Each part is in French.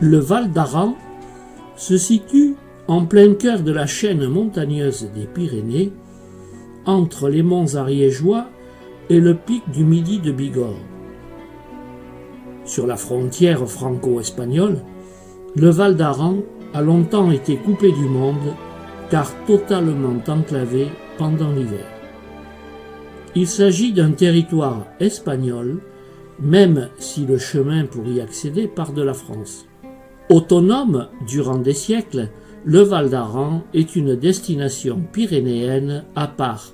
Le Val d'Aran se situe en plein cœur de la chaîne montagneuse des Pyrénées, entre les monts ariégeois et le pic du Midi de Bigorre. Sur la frontière franco-espagnole, le Val d'Aran a longtemps été coupé du monde car totalement enclavé pendant l'hiver. Il s'agit d'un territoire espagnol, même si le chemin pour y accéder part de la France. Autonome durant des siècles, le Val d'Aran est une destination pyrénéenne à part.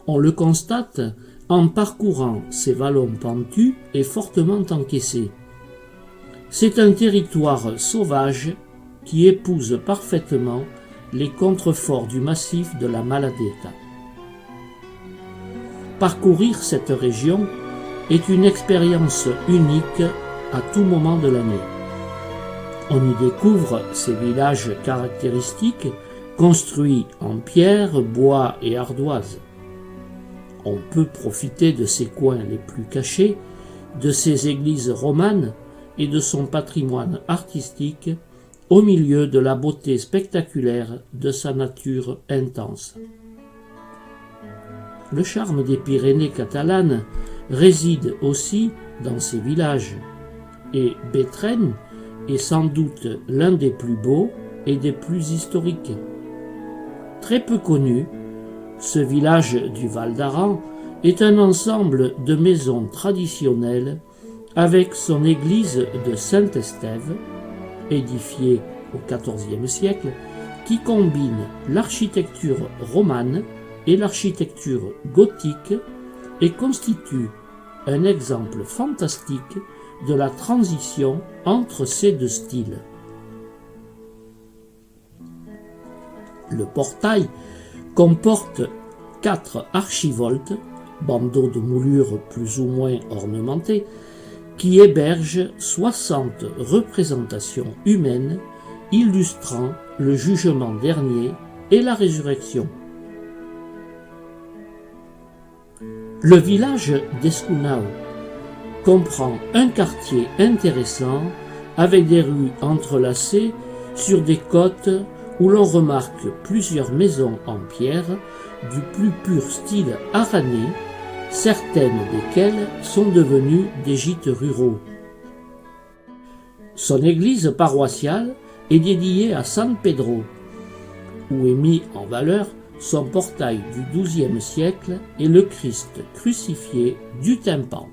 On le constate en parcourant ces vallons pentus et fortement encaissés. C'est un territoire sauvage qui épouse parfaitement les contreforts du massif de la Maladeta. Parcourir cette région est une expérience unique à tout moment de l'année. On y découvre ces villages caractéristiques construits en pierre, bois et ardoise. On peut profiter de ses coins les plus cachés, de ses églises romanes et de son patrimoine artistique au milieu de la beauté spectaculaire de sa nature intense. Le charme des Pyrénées catalanes réside aussi dans ces villages, et Bétrenne est sans doute l'un des plus beaux et des plus historiques. Très peu connu, ce village du Val d'Aran est un ensemble de maisons traditionnelles avec son église de Saint-Estève, édifiée au XIVe siècle, qui combine l'architecture romane et l'architecture gothique et constitue un exemple fantastique de la transition entre ces deux styles. Le portail comporte 4 archivoltes, bandeaux de moulures plus ou moins ornementés, qui hébergent 60 représentations humaines illustrant le jugement dernier et la résurrection. Le village d'Escunao comprend un quartier intéressant avec des rues entrelacées sur des côtes où l'on remarque plusieurs maisons en pierre du plus pur style aranais, certaines desquelles sont devenues des gîtes ruraux. Son église paroissiale est dédiée à San Pedro, où est mis en valeur son portail du XIIe siècle et le Christ crucifié du tympan.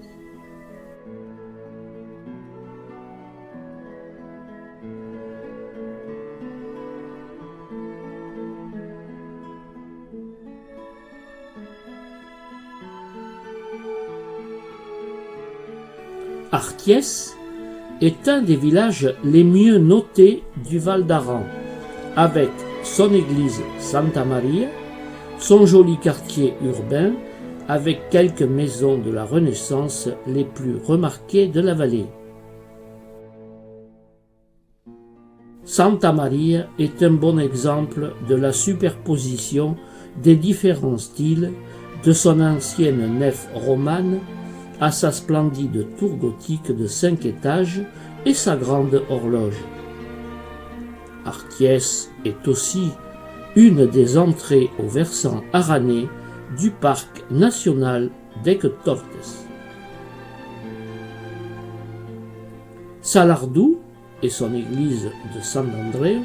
Artiès est un des villages les mieux notés du Val d'Aran, avec son église Santa Maria, son joli quartier urbain, avec quelques maisons de la Renaissance les plus remarquées de la vallée. Santa Maria est un bon exemple de la superposition des différents styles de son ancienne nef romane à sa splendide tour gothique de 5 étages et sa grande horloge. Artiès est aussi une des entrées au versant aranais du parc national d'Aigues-Tortes. Salardou et son église de Sant Andreu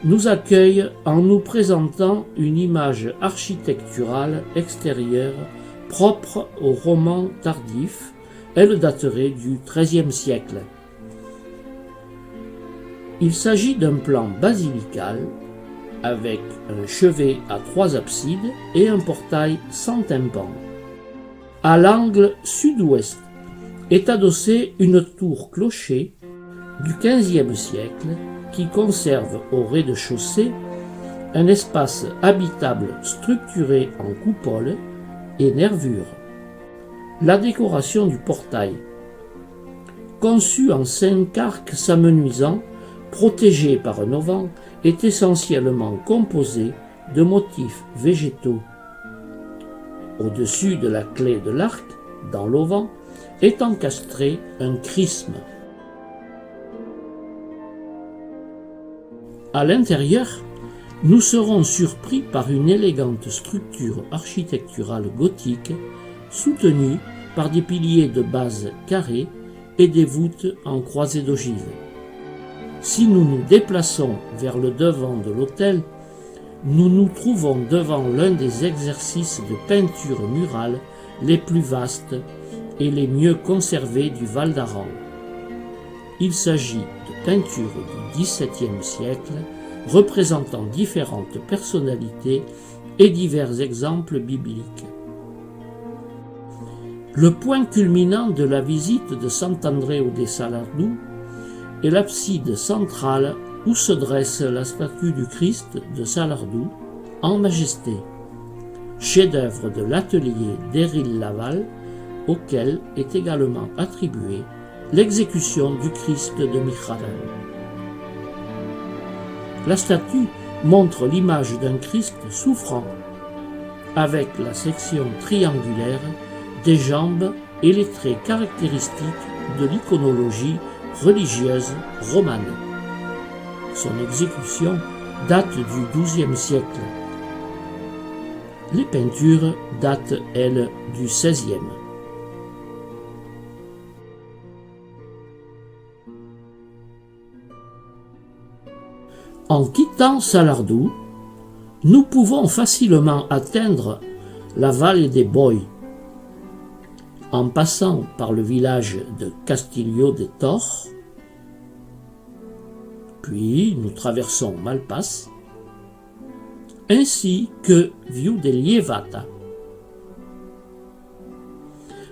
nous accueillent en nous présentant une image architecturale extérieure propre au roman tardif. Elle daterait du XIIIe siècle. Il s'agit d'un plan basilical avec un chevet à 3 absides et un portail sans tympan. À l'angle sud-ouest est adossée une tour-clocher du XVe siècle qui conserve au rez-de-chaussée un espace habitable structuré en coupole et nervures. La décoration du portail, conçu en 5 arcs s'amenuisant, protégé par un auvent, est essentiellement composé de motifs végétaux. Au-dessus de la clé de l'arc, dans l'auvent, est encastré un chrisme. À l'intérieur, nous serons surpris par une élégante structure architecturale gothique soutenue par des piliers de base carrés et des voûtes en croisée d'ogives. Si nous nous déplaçons vers le devant de l'autel, nous nous trouvons devant l'un des exercices de peinture murale les plus vastes et les mieux conservés du Val d'Aran. Il s'agit de peintures du XVIIe siècle représentant différentes personnalités et divers exemples bibliques. Le point culminant de la visite de Sant'Andreu de Salardou est l'abside centrale où se dresse la statue du Christ de Salardou en majesté, chef-d'œuvre de l'atelier d'Éril Laval, auquel est également attribuée l'exécution du Christ de Mijaran. La statue montre l'image d'un Christ souffrant, avec la section triangulaire des jambes et les traits caractéristiques de l'iconologie religieuse romane. Son exécution date du XIIe siècle. Les peintures datent, elles, du XVIe. En quittant Salardou, nous pouvons facilement atteindre la vallée des Boi. En passant par le village de Castillo de Tor, puis nous traversons Malpass, ainsi que Viu de Lievata.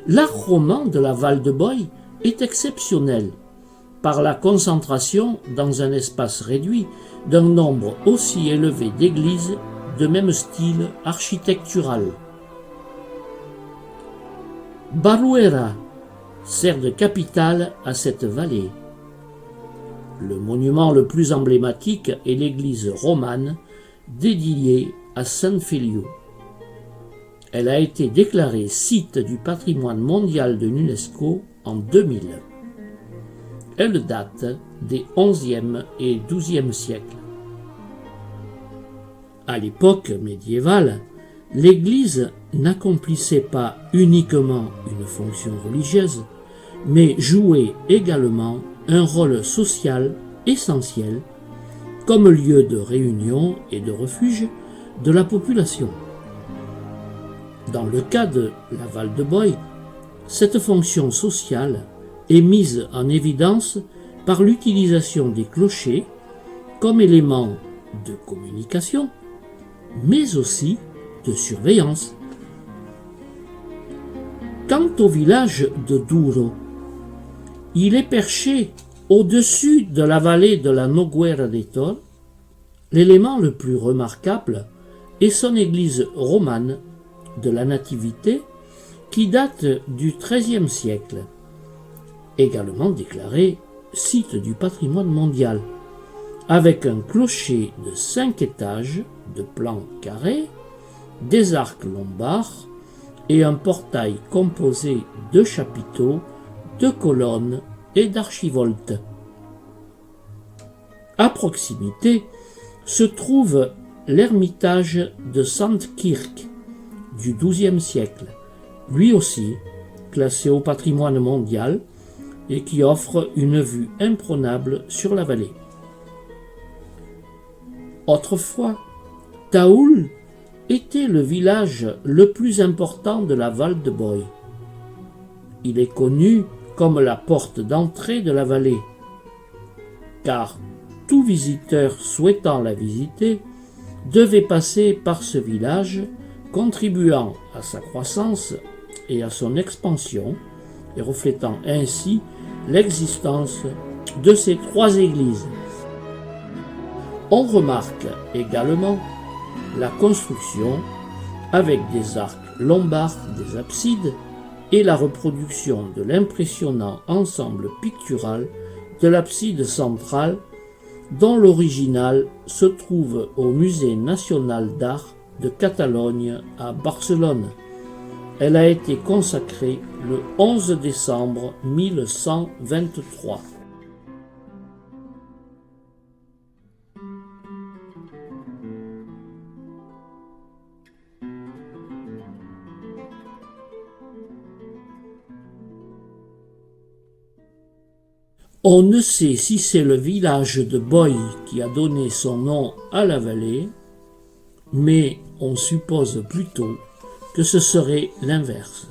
L'art roman de la Val de Boi est exceptionnel par la concentration dans un espace réduit d'un nombre aussi élevé d'églises de même style architectural. Baruera sert de capitale à cette vallée. Le monument le plus emblématique est l'église romane dédiée à San Feliu. Elle a été déclarée site du patrimoine mondial de l'UNESCO en 2000. Elle date des XIe et XIIe siècles. À l'époque médiévale, l'Église n'accomplissait pas uniquement une fonction religieuse, mais jouait également un rôle social essentiel comme lieu de réunion et de refuge de la population. Dans le cas de la Val de Boi, cette fonction sociale est mise en évidence par l'utilisation des clochers comme élément de communication, mais aussi de surveillance. Quant au village de Douro, il est perché au-dessus de la vallée de la Noguera de Tor. L'élément le plus remarquable est son église romane de la Nativité qui date du XIIIe siècle, également déclarée site du patrimoine mondial, avec un clocher de 5 étages de plan carré, des arcs lombards et un portail composé de chapiteaux, de colonnes et d'archivoltes. À proximité se trouve l'ermitage de Sandkirk du XIIe siècle, lui aussi classé au patrimoine mondial et qui offre une vue imprenable sur la vallée. Autrefois, Taoul était le village le plus important de la Val de Boi. Il est connu comme la porte d'entrée de la vallée, car tout visiteur souhaitant la visiter devait passer par ce village, contribuant à sa croissance et à son expansion, et reflétant ainsi l'existence de ces 3 églises. On remarque également la construction avec des arcs lombards des absides et la reproduction de l'impressionnant ensemble pictural de l'abside centrale dont l'original se trouve au Musée national d'art de Catalogne à Barcelone. Elle a été consacrée le 11 décembre 1123. On ne sait si c'est le village de Boy qui a donné son nom à la vallée, mais on suppose plutôt que ce serait l'inverse.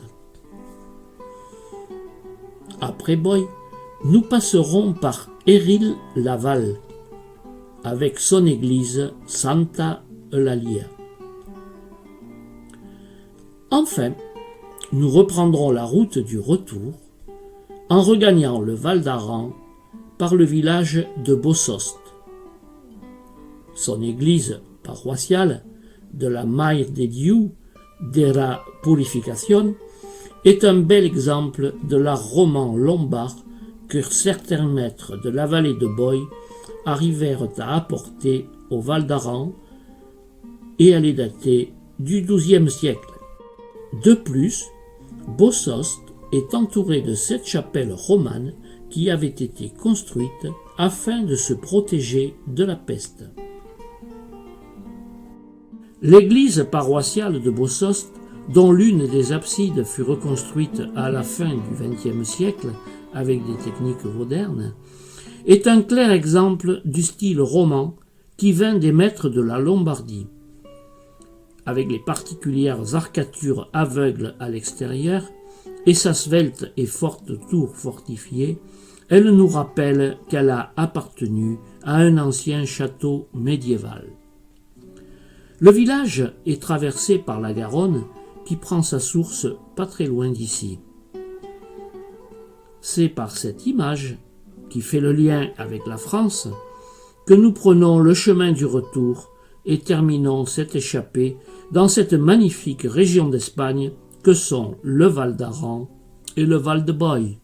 Après Boy, nous passerons par Éril-Laval, avec son église Santa Eulalia. Enfin, nous reprendrons la route du retour en regagnant le Val d'Aran par le village de Bossost. Son église paroissiale de la Mare de Dieu de la Purification est un bel exemple de l'art roman lombard que certains maîtres de la vallée de Boy arrivèrent à apporter au Val d'Aran, et elle est datée du XIIe siècle. De plus, Bossost est entouré de 7 chapelles romanes qui avaient été construites afin de se protéger de la peste. L'église paroissiale de Bossost, dont l'une des absides fut reconstruite à la fin du XXe siècle avec des techniques modernes, est un clair exemple du style roman qui vint des maîtres de la Lombardie. Avec les particulières arcatures aveugles à l'extérieur et sa svelte et forte tour fortifiée, elle nous rappelle qu'elle a appartenu à un ancien château médiéval. Le village est traversé par la Garonne qui prend sa source pas très loin d'ici. C'est par cette image, qui fait le lien avec la France, que nous prenons le chemin du retour et terminons cette échappée dans cette magnifique région d'Espagne que sont le Val d'Aran et le Val de Boy.